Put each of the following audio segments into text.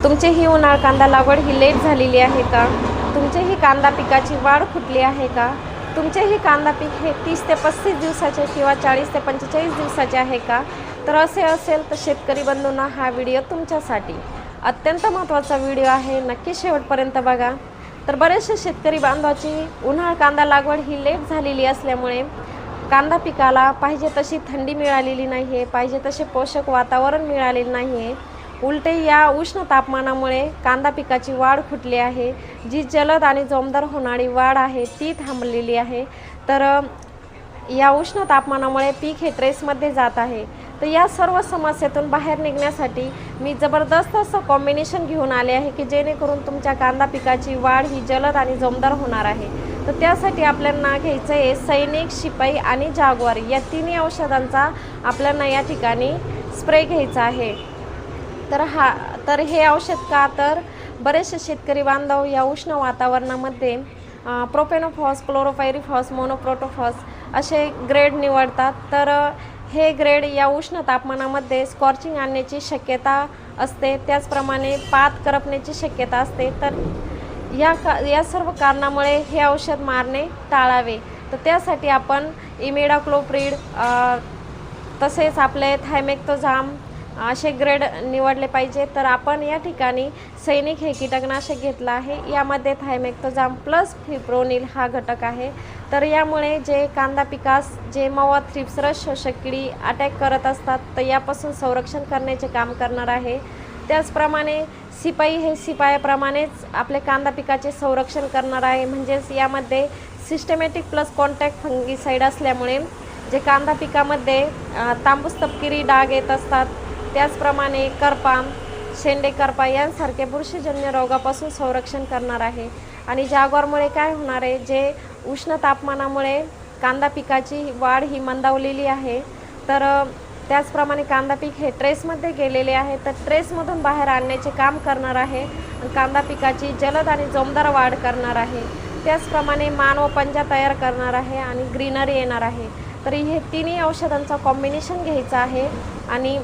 तुमचीही उन्हाळ कांदा लागवड ही लेट झालेली आहे का? तुमचीही कांदा पिकाची वाढ फुटली आहे का? तुमचेही कांदा पीक हे 30 ते 35 दिवसाचे किंवा 40 ते 45 दिवसाचे आहे का? तर असे असेल तर शेतकरी बंधूंना हा व्हिडिओ तुमच्यासाठी अत्यंत महत्त्वाचा व्हिडिओ आहे, नक्की शेवटपर्यंत बघा. तर बरेचसे शेतकरी बांधवाची उन्हाळ कांदा लागवड ही लेट झालेली असल्यामुळे कांदा पिकाला पाहिजे तशी थंडी मिळालेली नाही आहे, पाहिजे तसे पोषक वातावरण मिळालेले नाही आहे. उलटे या उष्ण तापमानामुळे कांदा पिकाची वाढ खुंटली आहे. जी जलद आणि जोमदार होणारी वाढ आहे ती थांबलेली आहे. तर या उष्ण तापमानामुळे पीक हे ट्रेसमध्ये जात आहे. तर या सर्व समस्येतून बाहेर निघण्यासाठी मी जबरदस्त असं कॉम्बिनेशन घेऊन आले आहे की जेणेकरून तुमच्या कांदा पिकाची वाढ ही जलद आणि जोमदार होणार आहे. तर त्यासाठी आपल्याला घ्यायचं आहे सैनिक, शिपाई आणि जागवार या तिन्ही औषधांचा आपल्याला या ठिकाणी स्प्रे घ्यायचा आहे. तर हे औषध का, तर बरेचसे शेतकरी बांधव या उष्ण वातावरणामध्ये प्रोपेनोफॉस, क्लोरोपायरीफॉस, मोनोक्रोटोफॉस असे ग्रेड निवडतात. तर हे ग्रेड या उष्ण तापमानामध्ये स्कॉर्चिंग आणण्याची शक्यता असते, त्याचप्रमाणे पात करपण्याची शक्यता असते. तर या सर्व कारणामुळे हे औषध मारणे टाळावे. तर त्यासाठी आपण इमिडाक्लोप्रिड तसेच आपले थायमेक्टोझाम असे ग्रेड निवडले पाहिजे. तर आपण या ठिकाणी सैनिक हे कीटकनाशक घेतलं आहे. यामध्ये थायमेक्टोझाम प्लस फिप्रोनिल हा घटक आहे. तर यामुळे जे कांदा पिकास जे मवा, थ्रिप्स, रस शोषक किडी अटॅक करत असतात तर यापासून संरक्षण करण्याचे काम करणार आहे. त्याचप्रमाणे शिपाई हे शिपायाप्रमाणेच आपले कांदा पिकाचे संरक्षण करणार आहे. म्हणजेच यामध्ये सिस्टमॅटिक प्लस कॉन्टॅक्ट फंगीसाईड असल्यामुळे जे कांदा पिकामध्ये तांबूस तपकिरी डाग येत असतात, त्याचप्रमाणे करपा, शेंडे करपा यांसारखे बुरशीजन्य रोगापासून संरक्षण करणार आहे. आणि जागवारमुळे काय होणार आहे, जे उष्ण तापमानामुळे कांदा पिकाची वाढ ही मंदावलेली आहे. तर त्याचप्रमाणे कांदा पीक हे ट्रेसमध्ये गेलेले आहे. तर ट्रेसमधून बाहेर आणण्याचे काम करणार आहे आणि कांदा पिकाची जलद आणि जोमदार वाढ करणार आहे. त्याचप्रमाणे मान व पंजा तयार करणार आहे आणि ग्रीनरी येणार आहे. तर हे तिन्ही औषधांचा कॉम्बिनेशन घ्यायचं आहे. आणि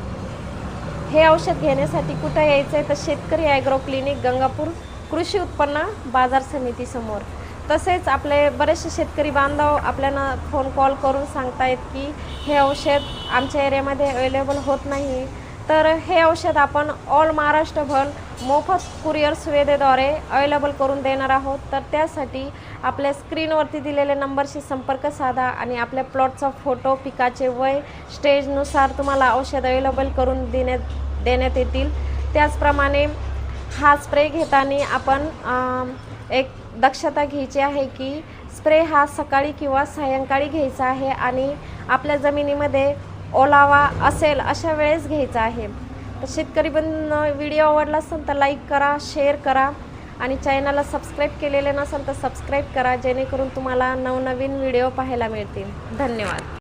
हे औषध घेण्यासाठी कुठं यायचं आहे, तर शेतकरी ॲग्रो क्लिनिक, गंगापूर कृषी उत्पन्न बाजार समितीसमोर. तसेच आपले बरेचसे शेतकरी बांधव आपल्याला फोन कॉल करून सांगतायत की हे औषध आमच्या एरियामध्ये अवेलेबल होत नाही. तर हे औषध आपण ऑल महाराष्ट्रभर मोफत कुरिअर सुविधेद्वारे अवेलेबल करून देणार आहोत. तर त्यासाठी आपल्या स्क्रीनवरती दिलेल्या नंबरशी संपर्क साधा आणि आपल्या प्लॉटचा फोटो, पिकाचे वय, स्टेजनुसार तुम्हाला औषध अवेलेबल करून देण्यात येतील. त्याचप्रमाणे हा स्प्रे घेताना आपण एक दक्षता घ्यायची आहे की स्प्रे हा सकाळी किंवा सायंकाळी घ्यायचा आहे आणि आपल्या जमिनीमध्ये ओलावा असेल अशा वेळेस घ्यायचा आहे. तर शेतकरी व्हिडिओ आवडला असेल तर लाईक करा, शेअर करा आणि चॅनलला सबस्क्राईब केलेले नसेल तर सबस्क्राईब करा, जेणेकरून तुम्हाला नवनवीन व्हिडिओ पाहायला मिळतील. धन्यवाद.